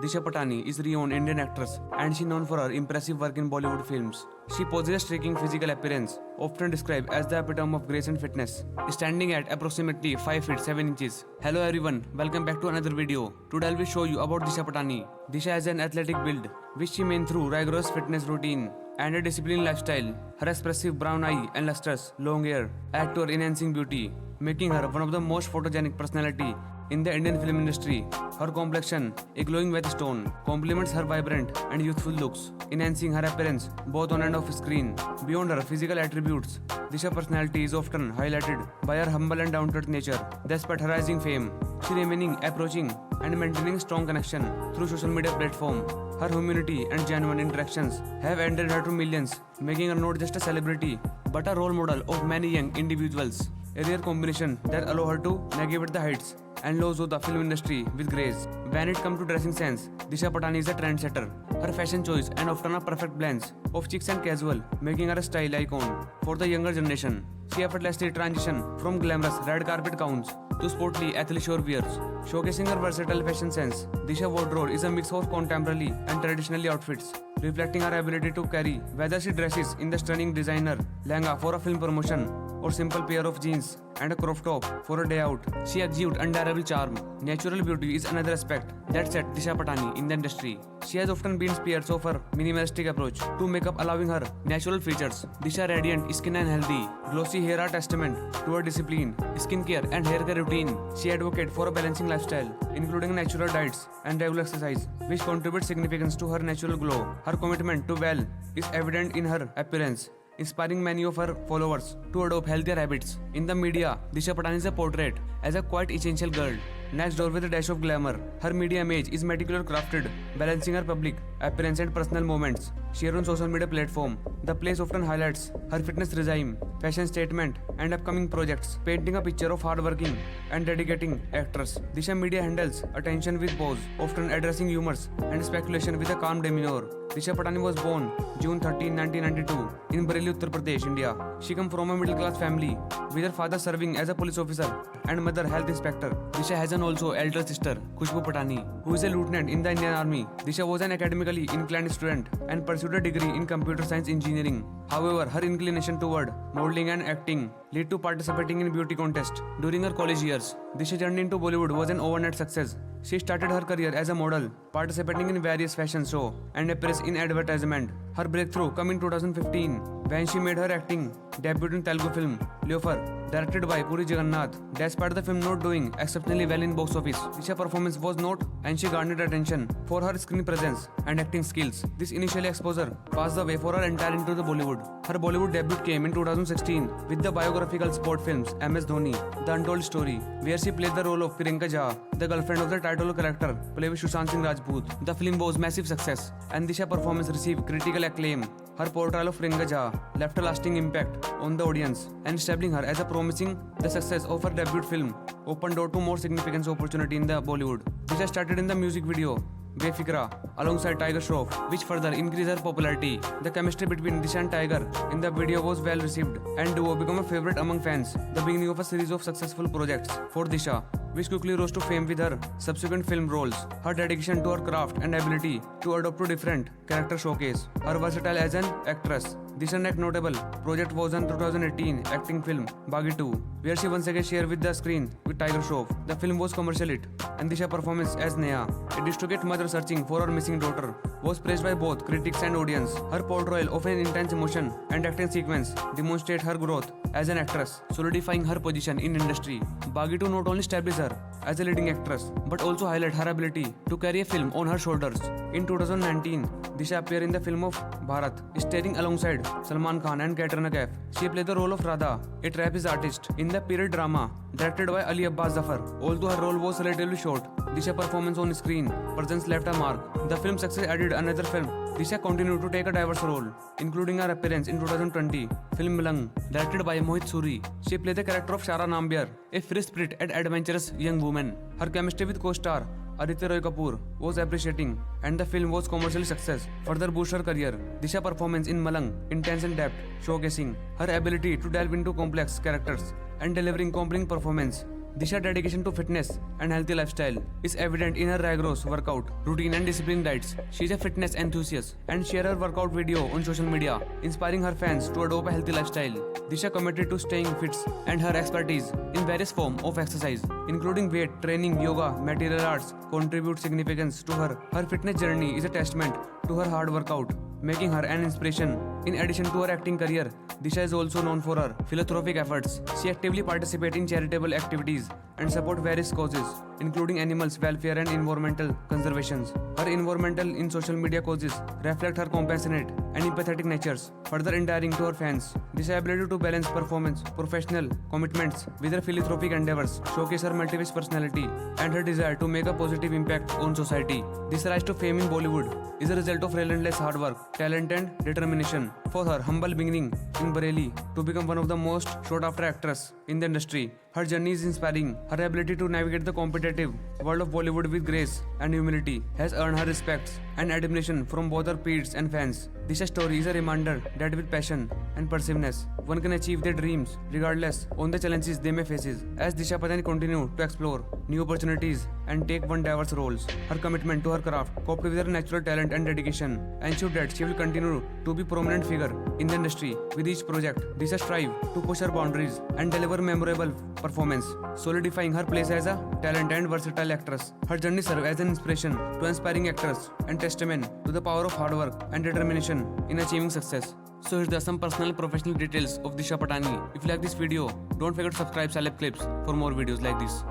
Disha Patani is a renowned Indian actress and she known for her impressive work in Bollywood films. She possesses a striking physical appearance, often described as the epitome of grace and fitness, standing at approximately 5 feet 7 inches. Hello everyone, welcome back to another video. Today I will show you about Disha Patani. Disha has an athletic build, which she maintains through rigorous fitness routine and a disciplined lifestyle. Her expressive brown eye and lustrous long hair add to her enhancing beauty, making her one of the most photogenic personality in the Indian film industry. Her complexion, a glowing white stone, complements her vibrant and youthful looks, enhancing her appearance both on and off screen. Beyond her physical attributes, Disha's personality is often highlighted by her humble and down-to-earth nature. Despite her rising fame, she remaining approaching and maintaining strong connection through social media platform. Her humanity and genuine interactions have endeared her to millions, making her not just a celebrity but a role model of many young individuals. A rare combination that allow her to navigate the heights and lows of the film industry with grace. When it comes to dressing sense, Disha Patani is a trendsetter. Her fashion choice and often a perfect blend of chic and casual, making her a style icon for the younger generation. She effortlessly transitioned from glamorous red carpet gowns to sportly athleisure wears, showcasing her versatile fashion sense. Disha's wardrobe is a mix of contemporary and traditional outfits, reflecting her ability to carry, whether she dresses in the stunning designer lehenga for a film promotion or simple pair of jeans and a crop top for a day out. She exudes undeniable charm. Natural beauty is another aspect that sets Disha Patani in the industry. She has often been spared of her minimalistic approach to makeup, allowing her natural features. Disha's radiant skin and healthy, glossy hair are testament to her discipline, skincare and hair care routine. She advocates for a balancing lifestyle, including natural diets and regular exercise, which contributes significance to her natural glow. Her commitment to well is evident in her appearance, inspiring many of her followers to adopt healthier habits. In the media, Disha Patani is portrayed as a quite essential girl, next door with a dash of glamour. Her media image is meticulously crafted, balancing her public appearance and personal moments. Shared on social media platform, the place often highlights her fitness regime, fashion statement, and upcoming projects, painting a picture of hardworking and dedicating actress. Disha media handles attention with pose, often addressing humors and speculation with a calm demeanor. Disha Patani was born June 13, 1992 in Bareilly, Uttar Pradesh, India. She comes from a middle-class family, with her father serving as a police officer and mother health inspector. Disha has an also elder sister, Khushbu Patani, who is a lieutenant in the Indian Army. Disha was an academically inclined student and pursued a degree in computer science engineering. However, her inclination toward modeling and acting led to participating in beauty contests during her college years. Disha's journey into Bollywood was an overnight success. She started her career as a model, participating in various fashion shows and appearances in advertisement. Her breakthrough came in 2015 when she made her acting debut in Telugu film Loafer, directed by Puri Jagannath. Despite the film not doing exceptionally well in box office, Disha's performance was not and she garnered attention for her screen presence and acting skills. This initial exposure paved the way for her entry into the Bollywood. Her Bollywood debut came in 2016 with the biographical sport films MS Dhoni, The Untold Story, where she played the role of Priyanka Jha, the girlfriend of the title character played by Sushant Singh Rajput. The film was massive success and Disha's performance received critical acclaim. Her portrayal of Priyanka Jha left a lasting impact on the audience and establishing her as a promising. The success of her debut film opened door to more significant opportunity in the Bollywood. Disha started in the music video Befikra alongside Tiger Shroff, which further increased her popularity. The chemistry between Disha and Tiger in the video was well received and duo became a favorite among fans. The beginning of a series of successful projects for Disha, which quickly rose to fame with her subsequent film roles. Her dedication to her craft and ability to adapt to different character showcase her versatile as an actress. Disha's next notable project was an 2018 acting film Baagi 2, where she once again shared with the screen with Tiger Shroff. The film was commercial hit, and Disha's performance as Neha, a distraught mother searching for her missing daughter, was praised by both critics and audience. Her portrayal of an intense emotion and acting sequence demonstrate her growth as an actress, solidifying her position in industry. Baagi 2 not only established her as a leading actress, but also highlight her ability to carry a film on her shoulders. In 2019, Disha appeared in the film of Bharat, starring alongside Salman Khan and Katrina Kaif. She played the role of Radha, a trapeze artist, in the period drama directed by Ali Abbas Zafar. Although her role was relatively short, Disha's performance on screen presence left a mark. The film's success added another film. Disha continued to take a diverse role, including her appearance in 2020 film Milang, directed by Mohit Suri. She played the character of Shara Nambiar, a free-spirited and adventurous young woman. Her chemistry with co-star Aditya Roy Kapoor was appreciating and the film was commercial success. Further boost her career. Disha's performance in Malang intense and depth, showcasing her ability to delve into complex characters and delivering compelling performance Disha's dedication to fitness and healthy lifestyle is evident in her rigorous workout routine and disciplined diets. She is a fitness enthusiast and shares her workout video on social media, inspiring her fans to adopt a healthy lifestyle. Disha committed to staying fit and her expertise in various forms of exercise, including weight training, yoga, martial arts, contribute significance to her. Her fitness journey is a testament to her hard workout, making her an inspiration. In addition to her acting career, Disha is also known for her philanthropic efforts. She actively participates in charitable activities and supports various causes, including animals' welfare and environmental conservation. Her environmental in social media causes reflect her compassionate and empathetic natures, further endearing to her fans. Disha's ability to balance performance, professional commitments with her philanthropic endeavors showcase her multifaceted personality and her desire to make a positive impact on society. This rise to fame in Bollywood is a result of relentless hard work, talent and determination. For her humble beginning in Bareilly to become one of the most sought-after actresses in the industry, her journey is inspiring. Her ability to navigate the competitive world of Bollywood with grace and humility has earned her respect and admiration from both her peers and fans. Disha's story is a reminder that with passion and perseverance, one can achieve their dreams regardless on the challenges they may face. As Disha Patani continues to explore new opportunities and take one diverse roles, her commitment to her craft, coupled with her natural talent and dedication, ensure that she will continue to be a prominent figure in the industry. With each project, Disha strives to push her boundaries and deliver memorable performance, solidifying her place as a talented and versatile actress. Her journey serves as an inspiration to aspiring actors and testament to the power of hard work and determination in achieving success. So here's the some personal and professional details of Disha Patani. If you like this video, don't forget to subscribe Celeb Clips for more videos like this.